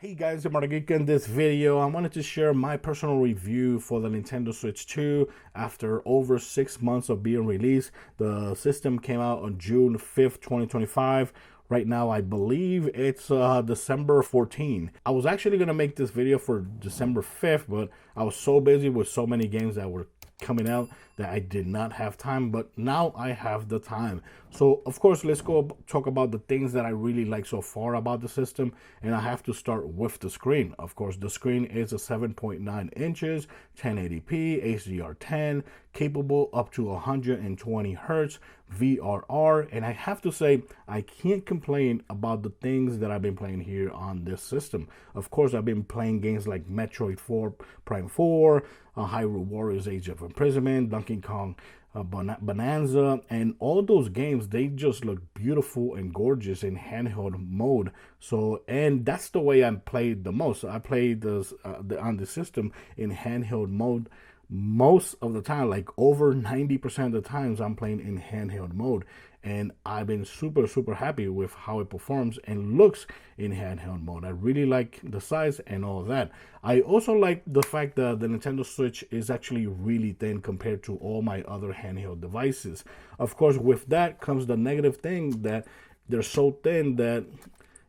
Hey guys, I'm Geek. In this video, I wanted to share my personal review for the Nintendo Switch 2 after over 6 months of being released. The system came out on June 5th, 2025. Right now, I believe it's December 14th. I was actually going to make this video for December 5th, but I was so busy with so many games that were coming out that I did not have time, but now I have the time. So of course, let's go talk about the things that I really like so far about the system, and I have to start with the screen. Of course, the screen is a 7.9 inches, 1080p, HDR10, capable up to 120 hertz, VRR, and I have to say I can't complain about the things that I've been playing here on this system. Of course, I've been playing games like Metroid 4 Prime 4, Hyrule Warriors Age of Imprisonment, Donkey Kong Bonanza, and all those games, they just look beautiful and gorgeous in handheld mode. So, and that's the way I played the most. I played this on the system in handheld mode most of the time. Like over 90% of the times I'm playing in handheld mode, and I've been super happy with how it performs and looks in handheld mode. I really like the size and all of that. I also like the fact that the Nintendo Switch is actually really thin compared to all my other handheld devices. Of course, with that comes the negative thing that they're so thin that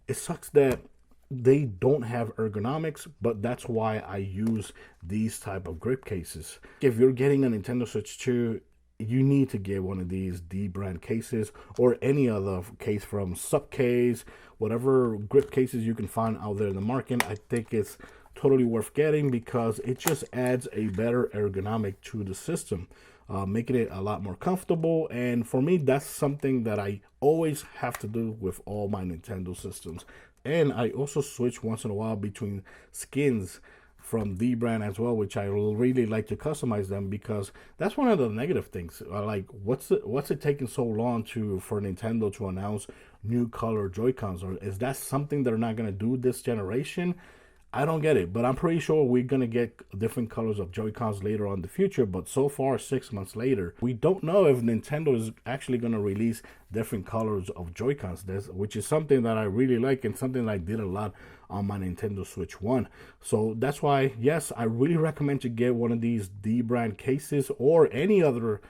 it sucks that they don't have ergonomics, but that's why I use these type of grip cases. If you're getting a Nintendo Switch 2, you need to get one of these dbrand cases or any other case from Subcase, whatever grip cases you can find out there in the market. I think it's totally worth getting because it just adds a better ergonomic to the system, making it a lot more comfortable. And for me, that's something that I always have to do with all my Nintendo systems. And I also switch once in a while between skins from dbrand as well, which I really like to customize them, because that's one of the negative things. Like, what's it taking so long for Nintendo to announce new color Joy-Cons? Or is that something they're not going to do this generation? I don't get it, but I'm pretty sure we're going to get different colors of Joy-Cons later on in the future. But so far, 6 months later, we don't know if Nintendo is actually going to release different colors of Joy-Cons, which is something that I really like and something that I did a lot on my Nintendo Switch 1. So that's why, yes, I really recommend you get one of these dbrand cases or any other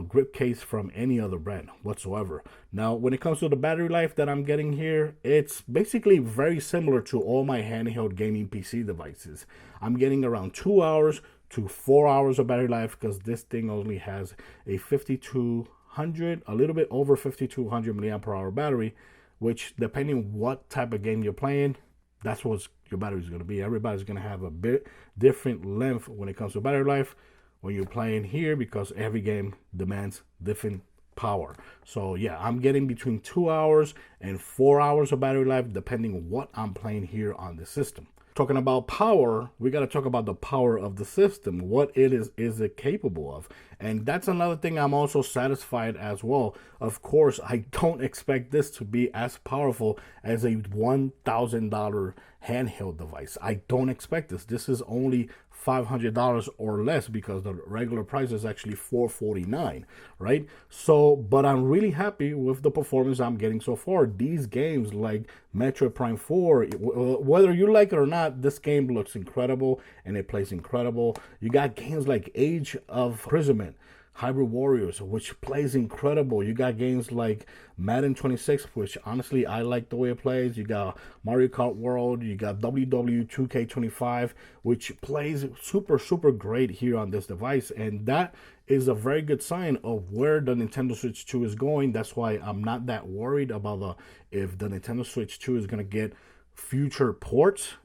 grip case from any other brand whatsoever. Now, when it comes to the battery life that I'm getting here, it's basically very similar to all my handheld gaming PC devices. I'm getting around 2 hours to 4 hours of battery life because this thing only has a 5200, a little bit over 5200 milliamp per hour battery, which depending what type of game you're playing, that's what your battery is going to be. Everybody's going to have a bit different length when it comes to battery life when you're playing here, because every game demands different power. So yeah, I'm getting between 2 hours and 4 hours of battery life depending what I'm playing here on the system. Talking about power, we got to talk about the power of the system. What it is it capable of? And that's another thing I'm also satisfied as well. Of course, I don't expect this to be as powerful as a $1,000 handheld device. I don't expect this. This is only $500 or less because the regular price is actually $449, right? So, but I'm really happy with the performance I'm getting so far. These games like Metroid Prime 4, whether you like it or not, this game looks incredible and it plays incredible. You got games like Age of Imprisonment, Hyrule Warriors, which plays incredible. You got games like Madden 26, which honestly I like the way it plays. You got Mario Kart World. You got WWE 2K25, which plays super great here on this device. And that is a very good sign of where the Nintendo Switch 2 is going. That's why I'm not that worried about if the Nintendo Switch 2 is going to get future ports,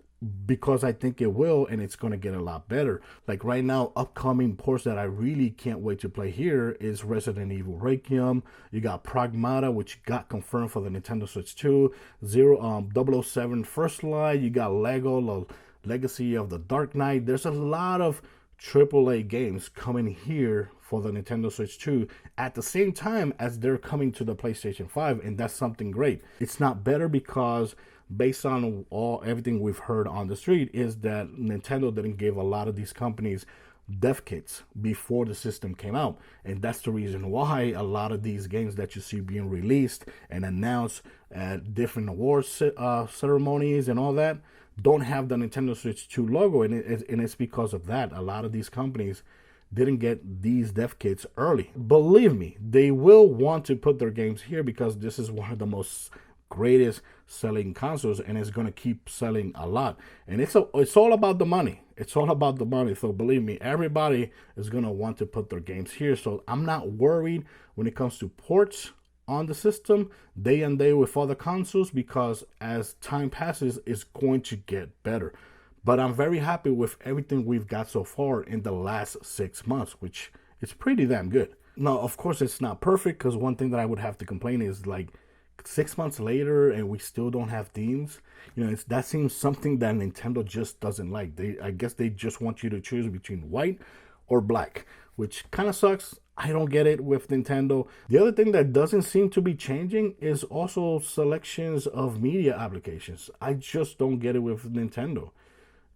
because I think it will, and it's going to get a lot better. Like right now, upcoming ports that I really can't wait to play here is Resident Evil Requiem. You got Pragmata, which got confirmed for the Nintendo Switch 2. 007 First Light. You got Lego Legacy of the Dark Knight. There's a lot of AAA games coming here for the Nintendo Switch 2 at the same time as they're coming to the PlayStation 5, and that's something great. It's not better because based on everything we've heard on the street is that Nintendo didn't give a lot of these companies dev kits before the system came out, and that's the reason why a lot of these games that you see being released and announced at different awards ceremonies and all that, don't have the Nintendo Switch 2 logo, and it's because of that. A lot of these companies didn't get these dev kits early. Believe me, they will want to put their games here because this is one of the most greatest selling consoles, and it's going to keep selling a lot. And it's all about the money. It's all about the money. So believe me, everybody is going to want to put their games here. So I'm not worried when it comes to ports on the system day and day with other consoles, because as time passes, it's going to get better. But I'm very happy with everything we've got so far in the last 6 months, which is pretty damn good. Now, of course, it's not perfect, because one thing that I would have to complain is, like, 6 months later and we still don't have themes. You know, that seems something that Nintendo just doesn't like. I guess they just want you to choose between white or black, which kind of sucks. I don't get it with Nintendo. The other thing that doesn't seem to be changing is also selections of media applications. I just don't get it with Nintendo.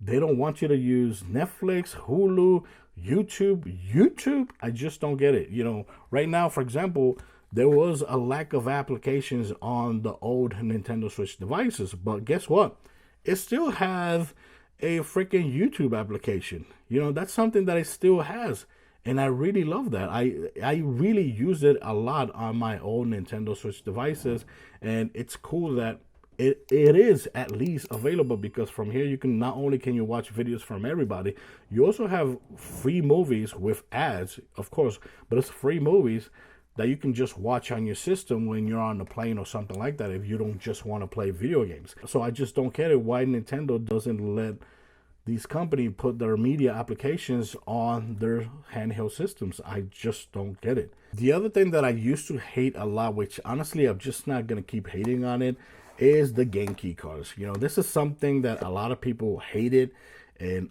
They don't want you to use Netflix, Hulu, YouTube. I just don't get it. You know, right now, for example, there was a lack of applications on the old Nintendo Switch devices, but guess what? It still has a freaking YouTube application. You know, that's something that it still has, and I really love that. I really use it a lot on my old Nintendo Switch devices, and it's cool that it is at least available, because from here you can not only can you watch videos from everybody, you also have free movies with ads, of course, but it's free movies that you can just watch on your system when you're on the plane or something like that, if you don't just want to play video games. So I just don't get it why Nintendo doesn't let these companies put their media applications on their handheld systems. I just don't get it. The other thing that I used to hate a lot, which honestly I'm just not going to keep hating on it, is the game key cards. You know, this is something that a lot of people hated and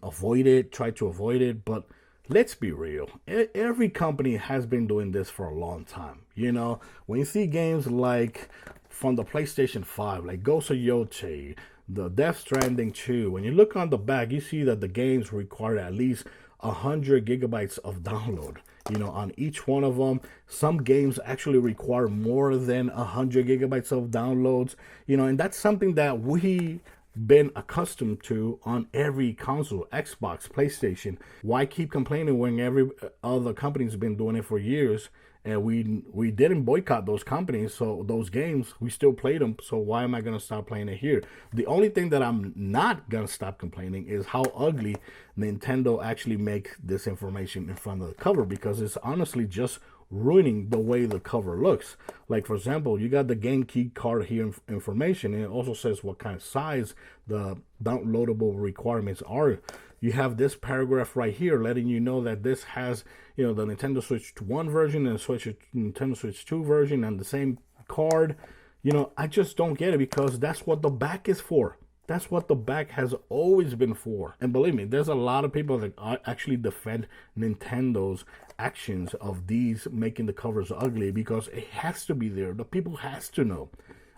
try to avoid it, but let's be real. Every company has been doing this for a long time. You know, when you see games like from the PlayStation 5, like Ghost of Yote, the Death Stranding 2, when you look on the back, you see that the games require at least 100 gigabytes of download. You know, on each one of them, some games actually require more than 100 gigabytes of downloads. You know, and that's something that we been accustomed to on every console, Xbox, PlayStation. Why keep complaining when every other company's been doing it for years, and we didn't boycott those companies, so those games we still played them, so why am I going to stop playing it here? The only thing that I'm not going to stop complaining is how ugly Nintendo actually make this information in front of the cover, because it's honestly just ruining the way the cover looks. Like, for example, you got the game key card here information, and it also says what kind of size the downloadable requirements are. You have this paragraph right here letting you know that this has, you know, the Nintendo Switch 1 version and Nintendo Switch 2 version and the same card. You know, I just don't get it, because that's what the back is for. That's what the back has always been for. And believe me, there's a lot of people that actually defend Nintendo's actions of these making the covers ugly, because it has to be there. The people has to know.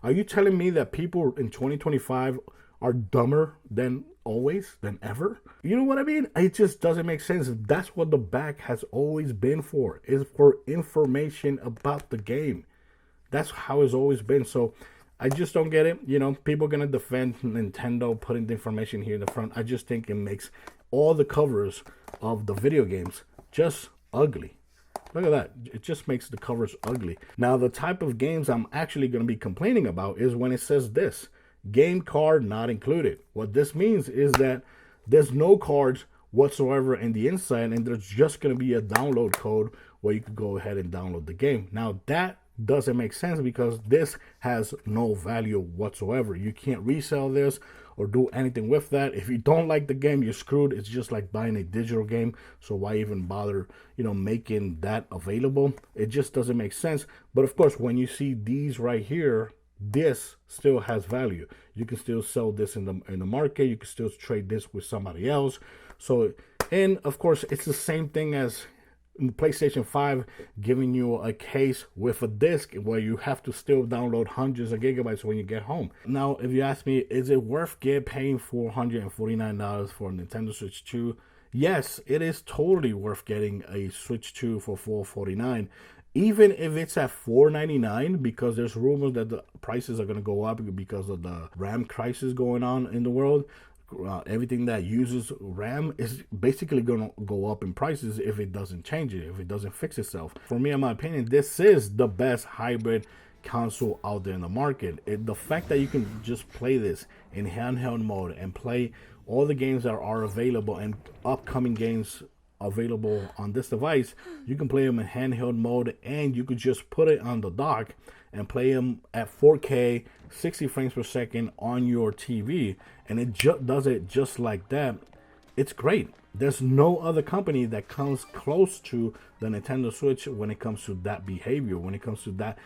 Are you telling me that people in 2025 are dumber than always, than ever? You know what I mean? It just doesn't make sense. That's what the back has always been for, is for information about the game. That's how it's always been. So I just don't get it. You know, people are going to defend Nintendo putting the information here in the front. I just think it makes all the covers of the video games just ugly. Look at that. It just makes the covers ugly. Now, the type of games I'm actually going to be complaining about is when it says this: game card not included. What this means is that there's no cards whatsoever in the inside, and there's just going to be a download code where you can go ahead and download the game. Now, that doesn't make sense, because this has no value whatsoever. You can't resell this or do anything with that. If you don't like the game, you're screwed. It's just like buying a digital game, so why even bother, you know, making that available? It just doesn't make sense. But of course, when you see these right here, this still has value. You can still sell this in the market. You can still trade this with somebody else. So, and of course, it's the same thing as PlayStation 5 giving you a case with a disc where you have to still download hundreds of gigabytes when you get home. Now, if you ask me, is it worth paying $449 for a Nintendo Switch 2? Yes, it is totally worth getting a Switch 2 for $449. Even if it's at $499, because there's rumors that the prices are going to go up because of the RAM crisis going on in the world. everything that uses RAM is basically going to go up in prices if it doesn't change it, if it doesn't fix itself. For me, in my opinion, this is the best hybrid console out there in the market. The fact that you can just play this in handheld mode and play all the games that are available and upcoming games available on this device, you can play them in handheld mode, and you could just put it on the dock and play them at 4K 60 frames per second on your TV, and it does it just like that. It's great. There's no other company that comes close to the Nintendo Switch when it comes to that behavior, when it comes to that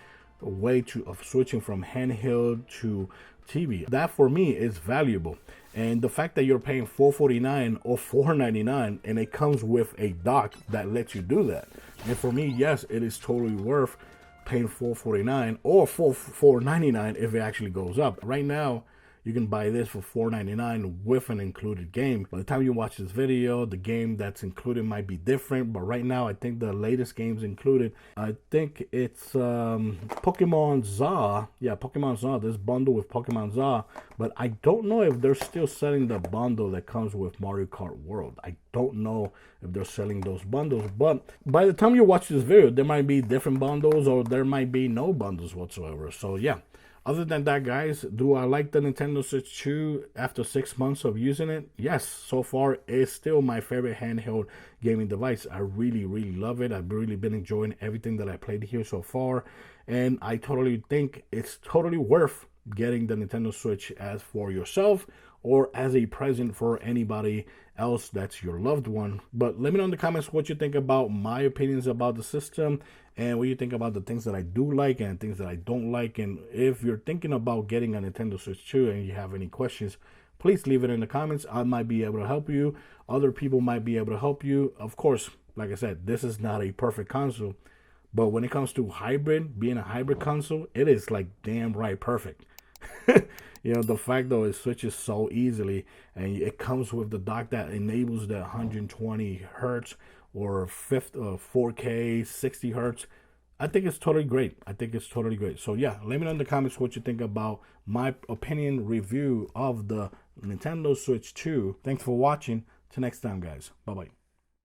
way of switching from handheld to TV. That for me is valuable. And the fact that you're paying $449 or $499 and it comes with a dock that lets you do that. And for me, yes, it is totally worth paying $449 or $499 if it actually goes up. Right now, you can buy this for $499 with an included game. By the time you watch this video, the game that's included might be different, but right now I think the latest games included, I think it's Pokemon ZA. Yeah, Pokemon ZA, this bundle with Pokemon ZA, but I don't know if they're still selling the bundle that comes with Mario Kart World. I don't know if they're selling those bundles, but by the time you watch this video, there might be different bundles or there might be no bundles whatsoever. So yeah. Other than that, guys, do I like the Nintendo Switch 2 after 6 months of using it? Yes, so far it's still my favorite handheld gaming device. I really, really love it. I've really been enjoying everything that I played here so far, and I totally think it's totally worth getting the Nintendo Switch as for yourself or as a present for anybody else that's your loved one. But let me know in the comments what you think about my opinions about the system and what you think about the things that I do like and things that I don't like. And if you're thinking about getting a Nintendo Switch 2 and you have any questions, please leave it in the comments. I might be able to help you. Other people might be able to help you. Of course, like I said, this is not a perfect console, but when it comes to hybrid, being a hybrid console, it is like damn right perfect. You know, the fact though it switches so easily, and it comes with the dock that enables the 120 hertz or 4K 60 hertz. I think it's totally great. I think it's totally great. So yeah, let me know in the comments what you think about my opinion review of the Nintendo Switch 2. Thanks for watching. Till next time, guys. Bye bye.